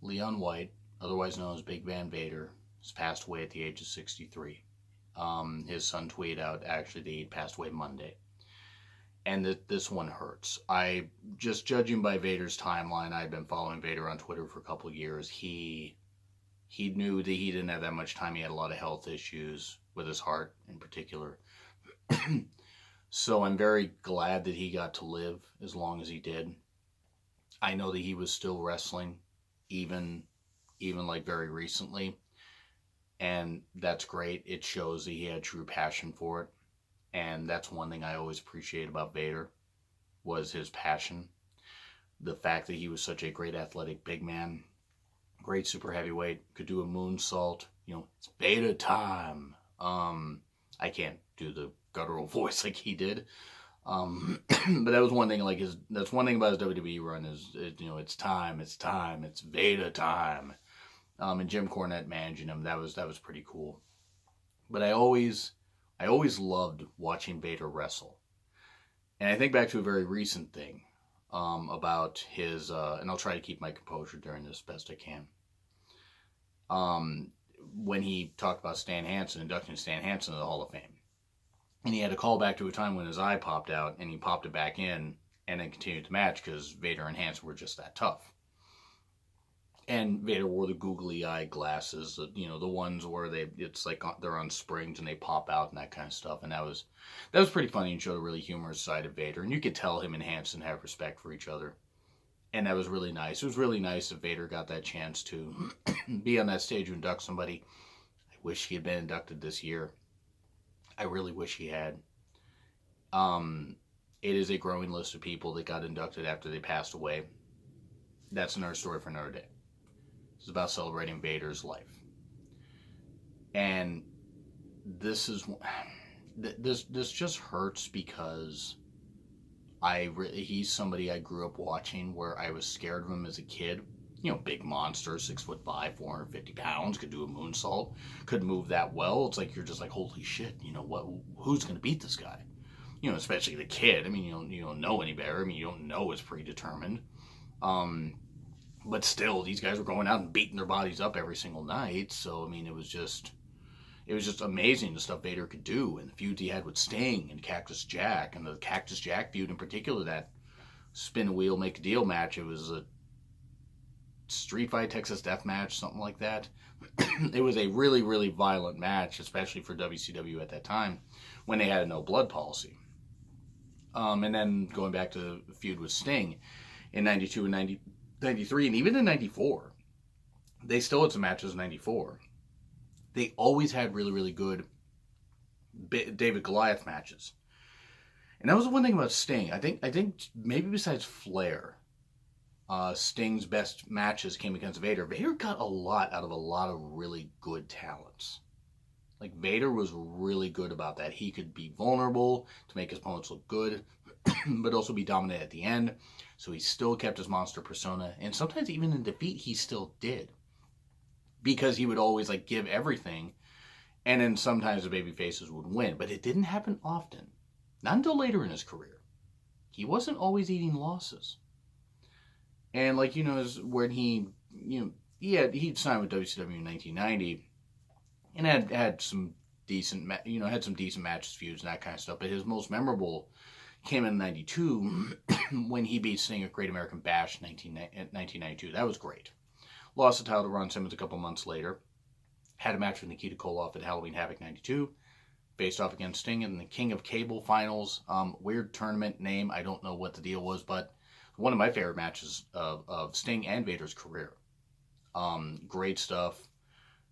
Leon White, otherwise known as Big Van Vader, has passed away at the age of 63. His son tweeted out actually that he passed away Monday. And this one hurts. Just judging by Vader's timeline, I've been following Vader on Twitter for a couple of years. He knew that he didn't have that much time. He had a lot of health issues with his heart in particular. So I'm very glad that he got to live as long as he did. I know that he was still wrestling, even like very recently, and that's great. It shows that he had true passion for it, and that's one thing I always appreciate about Vader was his passion. The fact that he was such a great athletic big man, great super heavyweight, could do a moonsault. It's Vader time. I can't do the guttural voice like he did. But that was one thing. That's one thing about his WWE run is it's time, it's Vader time. And Jim Cornette managing him, that was pretty cool. But I always loved watching Vader wrestle, and I think back to a very recent thing about his, and I'll try to keep my composure during this best I can. When he talked about Stan Hansen, inducting Stan Hansen to the Hall of Fame. And he had to call back to a time when his eye popped out, and he popped it back in, and then continued the match because Vader and Hansen were just that tough. And Vader wore the googly eye glasses, the ones where it's like they're on springs and they pop out and that kind of stuff. And that was pretty funny and showed a really humorous side of Vader. And you could tell him and Hansen have respect for each other. And that was really nice. It was really nice that Vader got that chance to be on that stage to induct somebody. I wish he had been inducted this year. I really wish he had. It is a growing list of people that got inducted after they passed away. That's another story for another day. It's about celebrating Vader's life. And this just hurts because he's somebody I grew up watching where I was scared of him as a kid. Big monster, 6'5", 450 pounds, could do a moonsault, could move that well. It's like you're just like, holy shit, who's gonna beat this guy? Especially the kid. I mean, you don't know any better. I mean, you don't know it's predetermined. But still, these guys were going out and beating their bodies up every single night. So I mean, it was just amazing the stuff Vader could do, and the feuds he had with Sting and Cactus Jack, and the Cactus Jack feud in particular, that spin a wheel, make a deal match. It was a street fight, Texas death match, something like that. It was a really, really violent match, especially for WCW at that time, when they had a no blood policy. And then going back to the feud with Sting in 92 and 93, and even in 94, they still had some matches in 94. They always had really, really good David Goliath matches. And that was the one thing about Sting. I think maybe besides Flair, Sting's best matches came against Vader. Vader got a lot out of a lot of really good talents. Like, Vader was really good about that. He could be vulnerable to make his opponents look good, but also be dominant at the end. So he still kept his monster persona. And sometimes even in defeat, he still did. Because he would always give everything. And then sometimes the baby faces would win. But it didn't happen often. Not until later in his career. He wasn't always eating losses. And when he'd signed with WCW in 1990 and had some decent matches, feuds, and that kind of stuff. But his most memorable came in 92 when he beat Sting at Great American Bash in 1992. That was great. Lost the title to Ron Simmons a couple months later. Had a match with Nikita Koloff at Halloween Havoc 92. Faced off against Sting in the King of Cable finals. Weird tournament name. I don't know what the deal was, but one of my favorite matches of Sting and Vader's career. Great stuff.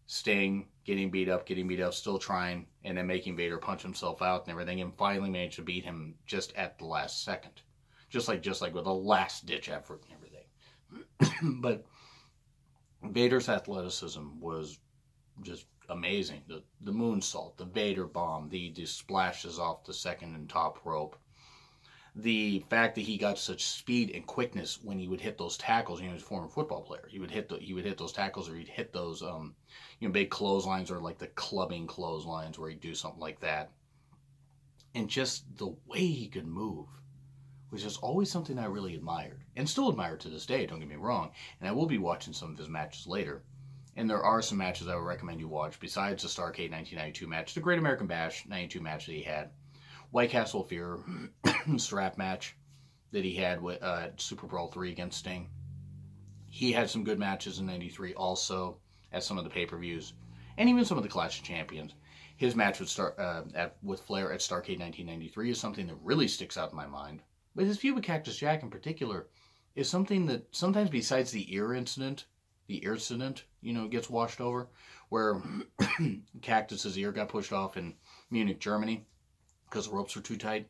Sting getting beat up, still trying, and then making Vader punch himself out and everything, and finally managed to beat him just at the last second. Just like with a last-ditch effort and everything. But Vader's athleticism was just amazing. The moonsault, the Vader bomb, the splashes off the second and top rope. The fact that he got such speed and quickness when he would hit those tackles. He was a former football player. He would hit those tackles, or he'd hit those big clotheslines, or like the clubbing clotheslines where he'd do something like that. And just the way he could move which is always something I really admired and still admire to this day, don't get me wrong. And I will be watching some of his matches later. And there are some matches I would recommend you watch besides the Starrcade 1992 match, the Great American Bash 92 match that he had, White Castle Fear strap match that he had with Super Brawl 3 against Sting. He had some good matches in 93 also at some of the pay-per-views and even some of the Clash of Champions. His match with Flair at Starrcade 1993 is something that really sticks out in my mind. But his feud with Cactus Jack in particular is something that sometimes besides the ear incident, gets washed over, where Cactus's ear got pushed off in Munich, Germany, because the ropes were too tight.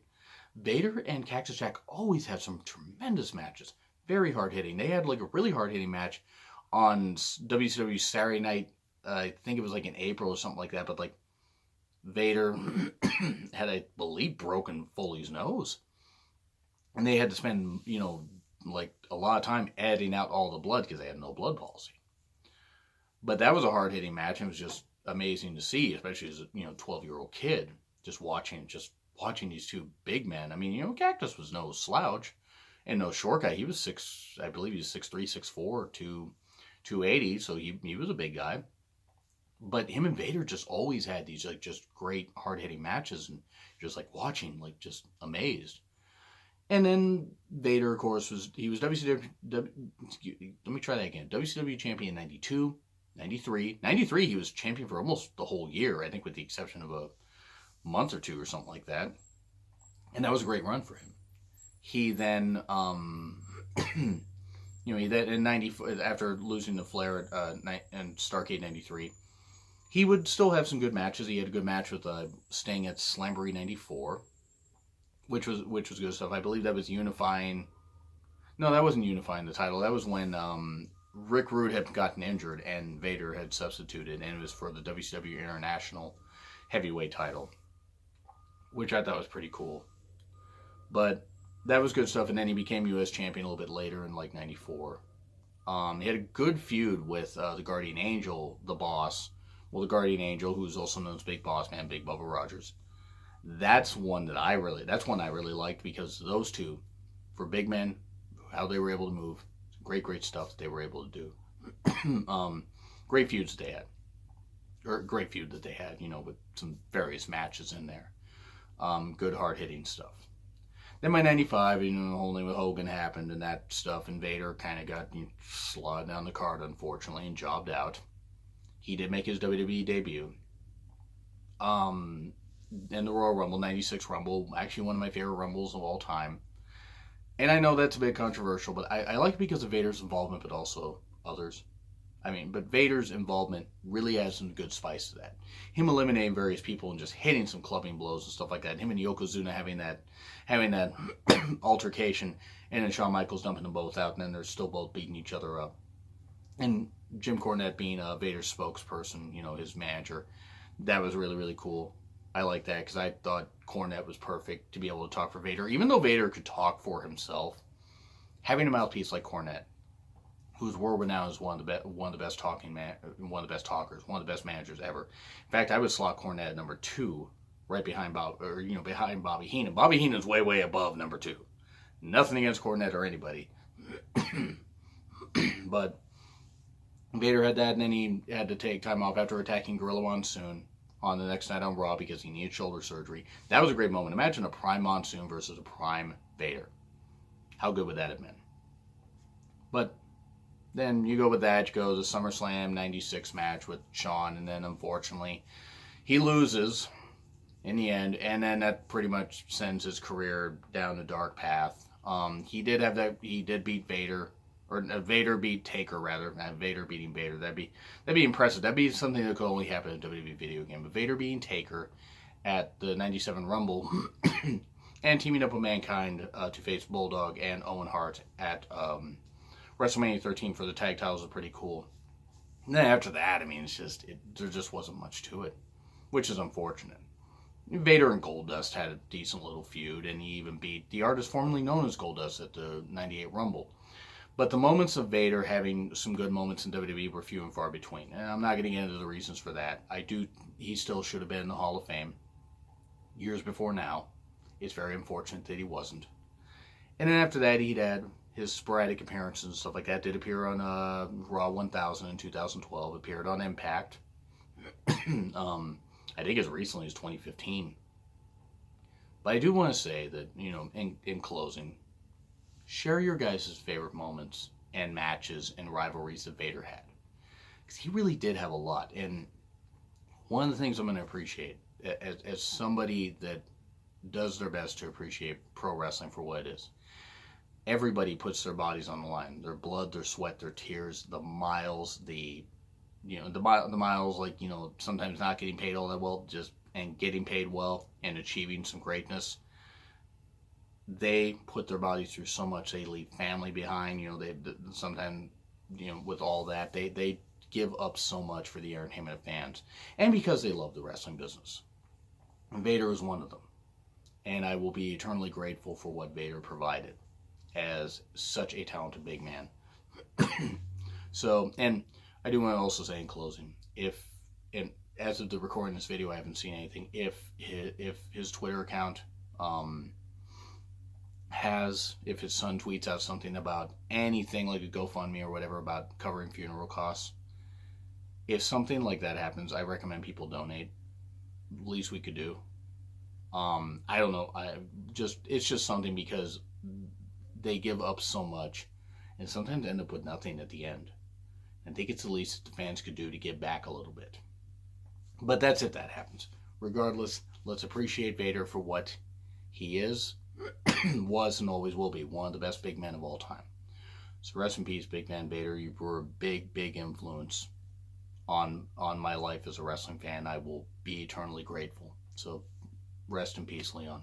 Vader and Cactus Jack always had some tremendous matches. Very hard-hitting. They had like a really hard-hitting match on WCW Saturday night. I think it was like in April or something like that, but like Vader had, I believe, broken Foley's nose. And they had to spend, like a lot of time editing out all the blood because they had no blood policy. But that was a hard-hitting match, and it was just amazing to see, especially as a 12-year-old kid, just watching these two big men. I mean, Cactus was no slouch and no short guy. He was 6'3", 6'4", 280, so he was a big guy. But him and Vader just always had these like just great hard-hitting matches, and just like watching, like just amazed. And then Vader, of course, was WCW. Let me try that again. WCW champion in 92, 93. 93, he was champion for almost the whole year, I think, with the exception of a month or two or something like that. And that was a great run for him. He then, he then in 94, after losing to Flair and Starrcade 93, he would still have some good matches. He had a good match with Sting at Slamboree 94. Which was good stuff. I believe that was unifying. No, that wasn't unifying the title. That was when Rick Rude had gotten injured and Vader had substituted, and it was for the WCW International Heavyweight title, which I thought was pretty cool. But that was good stuff, and then he became U.S. champion a little bit later in like 94. He had a good feud with the Guardian Angel, the boss. Well, the Guardian Angel, who's also known as Big Boss Man, Big Bubba Rogers. That's one I really liked, because those two, for big men, how they were able to move, great stuff that they were able to do. Great feuds that they had, with some various matches in there. Good hard hitting stuff. Then by 95, the whole thing with Hogan happened and that stuff, and Vader kind of got slid down the card, unfortunately, and jobbed out. He did make his WWE debut. In the Royal Rumble, 96 Rumble, actually one of my favorite Rumbles of all time. And I know that's a bit controversial, but I like it because of Vader's involvement, but also others. But Vader's involvement really adds some good spice to that. Him eliminating various people and just hitting some clubbing blows and stuff like that. Him and Yokozuna having that altercation, and then Shawn Michaels dumping them both out, and then they're still both beating each other up. And Jim Cornette being Vader's spokesperson, his manager. That was really, really cool. I like that because I thought Cornette was perfect to be able to talk for Vader. Even though Vader could talk for himself, having a mouthpiece like Cornette, who's world-renowned as one of the best talkers, one of the best managers ever. In fact, I would slot Cornette at number 2, right behind behind Bobby Heenan. Bobby Heenan's way, way above number 2. Nothing against Cornette or anybody, but Vader had that, and then he had to take time off after attacking Gorilla Monsoon on the next night on Raw because he needed shoulder surgery. That was a great moment. Imagine a prime Monsoon versus a prime Vader. How good would that have been? But then you go with that, you go to the SummerSlam 96 match with Shawn, and then unfortunately he loses in the end, and then that pretty much sends his career down a dark path. He did beat Vader. Or Vader beat Taker, rather. Vader beating Vader. That'd be impressive. That'd be something that could only happen in a WWE video game. But Vader beating Taker at the 97 Rumble and teaming up with Mankind to face Bulldog and Owen Hart at WrestleMania 13 for the tag titles was pretty cool. And then after that, there just wasn't much to it, which is unfortunate. Vader and Goldust had a decent little feud, and he even beat the artist formerly known as Goldust at the 98 Rumble. But the moments of Vader having some good moments in WWE were few and far between. And I'm not going to get into the reasons for that. He still should have been in the Hall of Fame years before now. It's very unfortunate that he wasn't. And then after that, he'd had his sporadic appearances and stuff like that. Did appear on Raw 1000 in 2012. Appeared on Impact. I think as recently as 2015. But I do want to say that, in closing, share your guys' favorite moments and matches and rivalries that Vader had. Because he really did have a lot. And one of the things I'm going to appreciate, as somebody that does their best to appreciate pro wrestling for what it is, everybody puts their bodies on the line. Their blood, their sweat, their tears, the miles, the miles, like, sometimes not getting paid all that well, and getting paid well and achieving some greatness. They put their bodies through so much. They leave family behind. They sometimes, with all that, they give up so much for the entertainment of fans, and because they love the wrestling business. And Vader is one of them, and I will be eternally grateful for what Vader provided as such a talented big man. So, and I do want to also say in closing, and as of the recording of this video, I haven't seen anything. If his Twitter account if his son tweets out something about anything like a GoFundMe or whatever about covering funeral costs, if something like that happens, I recommend people donate. Least we could do. I don't know. It's just something, because they give up so much and sometimes end up with nothing at the end. I think it's the least the fans could do to give back a little bit. But that's it. That happens. Regardless, let's appreciate Vader for what he is, was, and always will be. One of the best big men of all time. So rest in peace, Big Man Vader. You were a big, big influence on my life as a wrestling fan. I will be eternally grateful. So rest in peace, Leon.